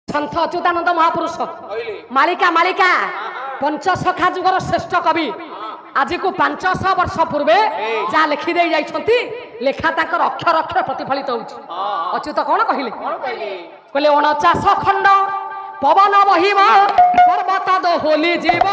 सन्थ अच्युतानंद महापुरुष मालिका मालिका पंचसखा जुगर श्रेष्ठ कवि आज को 500 वर्ष पूर्वे जहाँ लिखिदे जाइछंती लेखा ताकर अक्षर अक्षर प्रतिफलित होउछि। अच्युत कौन कहले कहले 49 खंड पवन बहिब पर्वत दोहली जीव